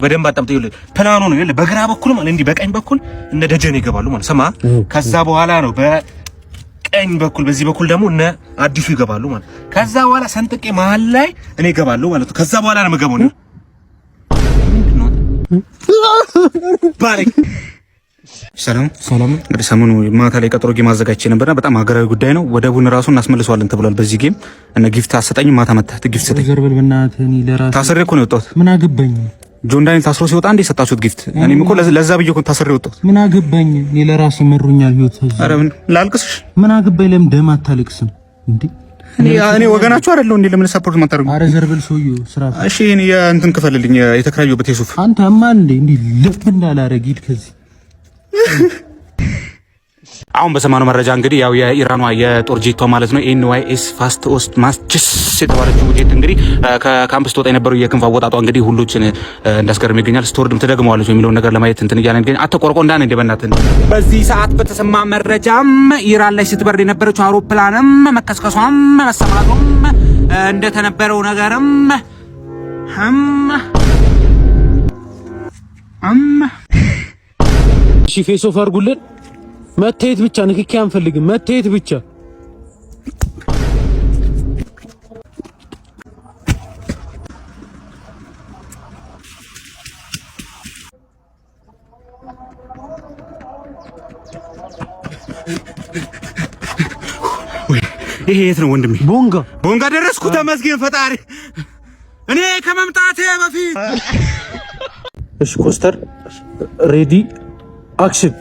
በደንብ አጣምጠው ይኸውልህ ፕላኑ ነው ይኸውልህ በግራ በኩል ማለት እንዲህ በቀኝ በኩል እነ ደጀን ይገባሉ ማለት ሰማ ከዛ በኋላ ነው በቀኝ በኩል በዚህ በኩል ደግሞ እነ አዲሱ ይገባሉ ማለት ከዛ በኋላ ሰንጥቄ መሀል ላይ እኔ ይገባሉ ማለት ነው ከዛ በኋላ ነው የምገባው ነው ባሪክ ሰላም እንግዲህ ሰሞኑ ማታ ላይ ቀጠሮ ጌም አዘጋጅቼ ነበርና በጣም ሀገራዊ ጉዳይ ነው ወደቡን ራሱ እናስመልሰዋለን ተብሏል በዚህ ጌም እነ ጊፍት አሰጠኝ ማታ መጣ ጊፍት ሰጠኝ ዘርበል በእናትህ እኔ ለራሴ ታስሬ እኮ ነው የወጣሁት ምን አገባኝ ጆን ዳንኤል ታስሮ ሲወጣ እንዴ ሰጣችሁት ጊፍት እኔም እኮ ለዛ ብዬ እኮ ታስሬ ወጣሁት ምን አገባኝ እኔ ለራሴ መሩኛል ህይወት ኧረ ምን ላልቅስሽ ምን አገባኝ ለምን ደም አታልቅስም እንዴ እኔ ወገናችሁ አይደለም እንዴ ለምን ሰፖርት ማታረጉ ኧረ ዘርበል ሰውዬው ስራ እሺ እኔ እንትን ክፈልልኝ የተከራየሁበት የሱፍ አንተ ማን እንዴ ልብ እንዳላረግ ሂድ ከዚህ አሁን በሰማነው መረጃ እንግዲህ ያው የኢራኗ የጦር ጄቷ ማለት ነው ኤንዋይኤስ ፋስት ኦስት ማስችስ የተባለችው ጄት እንግዲህ ከካምፕስ ተወጣ የነበረው የክንፍ አወጣጧ እንግዲህ ሁሉችን እንዳስገርም ይገኛል። ስቶርድም ትደግመዋለች የሚለውን ነገር ለማየት እንትን እያለን እንግዲህ አተቆርቆ እንዳን እንደ በእናትህ በዚህ ሰዓት በተሰማ መረጃም ኢራን ላይ ስትበር የነበረችው አውሮፕላንም መከስከሷም መሰማቱም እንደተነበረው ነገርም እሺ ፌስ ኦፍ አድርጉልን። መታየት ብቻ ንክኪ አንፈልግም። መታየት ብቻ ይሄ የት ነው ወንድሜ? ቦንጋ ደረስኩ። ተመስገን ፈጣሪ። እኔ ከመምጣቴ በፊት እሺ ኮስተር ሬዲ አክሽን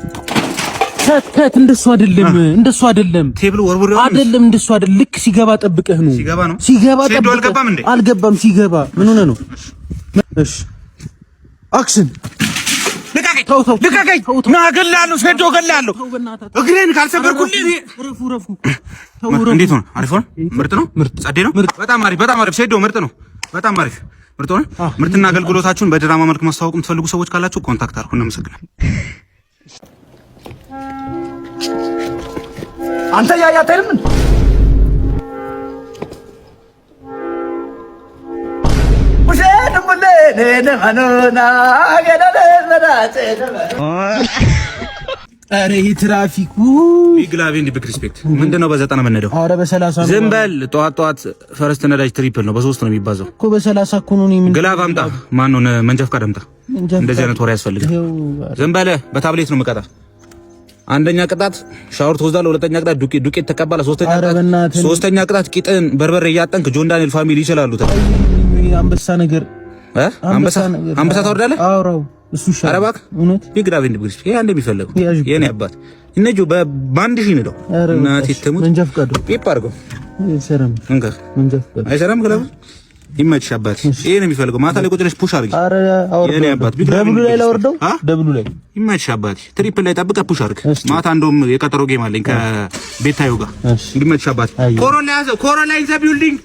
ከት እንደሱ አይደለም ቴብል ወርውሪው አይደለም እንደሱ አይደለም ልክ ሲገባ ጠብቀህ ነው ሲገባ ጠብቀህ አልገባም እንዴ አልገባም ሲገባ ምን ሆነ ነው እሺ አክሽን ልቀቀኝ ና ገላለሁ ሴዶ ገላለሁ እግሬን ካልሰበርኩልኝ ረፉ እንዴት ነው አሪፍ ነው ምርጥ ነው ጸዴ ነው በጣም አሪፍ ሴዶ ምርጥ ነው በጣም አሪፍ ምርጥ ነው ምርትና አገልግሎታችሁን በድራማ መልክ ማስተዋወቅ የምትፈልጉ ሰዎች ካላችሁ ኮንታክት አድርጉ እናመሰግናለን አንተ ያያተልም አረ ይሄ ትራፊኩ ቢግላቪ እንዲ በክሪስፔክት ምንድነው በ90 የምንሄደው? አረ በ30 ዝም በል ጠዋት ፈረስት ነዳጅ ትሪፕል ነው በ3 ነው የሚባዛው እኮ በ30 እኮ ነው። ምን ግላቭ አምጣ ማን ነው መንጃ ፈቃድ አምጣ። እንደዚህ አይነት ወሬ ያስፈልጋል። ዝም በል በታብሌት ነው መቀጣ። አንደኛ ቅጣት ሻወር ትወስዳለህ፣ ሁለተኛ ቅጣት ዱቄት ተቀባለ፣ ሶስተኛ ቅጣት ቂጥን በርበሬ እያጠንክ ጆን ዳንኤል ፋሚሊ ይችላሉ። አንበሳ ነገር አንበሳ ታወርዳለህ። አውራው እሱ ሻር አረባክ እውነት ቢግላቪ እንደ ብሪስ ይሄ አንደ የሚፈልገው የኔ አባት እነጆ በባንድ ሺህ ነው እናቴ ተሙት መንጃ ፈቃዱ ፒፕ አድርገው አይሰራም እንካ መንጃ ፈቃዱ አይሰራም ክለብ ይመችሽ አባት ይሄ ነው የሚፈልገው ማታ ላይ ቁጭ ብለሽ ፑሽ አድርጊ አረ አውርደው የኔ አባት ደብሉ ላይ ላወርደው ደብሉ ላይ ይመችሽ አባት ትሪፕል ላይ ጠብቀህ ፑሽ አድርግ ማታ እንደውም የቀጠሮ ጌም አለኝ ከቤታዩ ጋር ይመችሽ አባት ኮሮላ ያዘው ኮሮላ ኢን ዘ ቢልዲንግ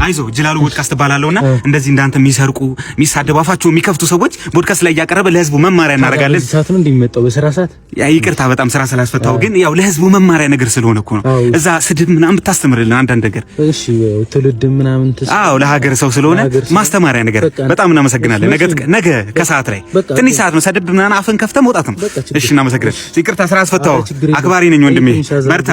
አይዞህ ጅላሉ ፖድካስት ባላለውና እንደዚህ እንዳንተ የሚሰርቁ የሚሳደቡ አፋቸው የሚከፍቱ ሰዎች ፖድካስት ላይ ያቀረበ ለህዝቡ መማሪያ እናደርጋለን። ሰዓት ነው እንደሚመጣው በስራ ሰዓት ይቅርታ በጣም ስራ ስላስፈታው ግን ያው ለህዝቡ መማሪያ ነገር ስለሆነ እኮ ነው። እዛ ስድብ ምናምን ብታስተምርልን አንዳንድ ነገር እሺ ትውልድ ምናምን ለሀገር ሰው ስለሆነ ማስተማሪያ ነገር በጣም እናመሰግናለን። ነገ ከሰዓት ላይ ትንሽ ሰዓት ነው ሰድብ ምናምን አፍን ከፍተህ መውጣት ነው። እሺ እናመሰግናለን። ይቅርታ ስራ አስፈታው አክባሪ ነኝ ወንድሜ በርታ።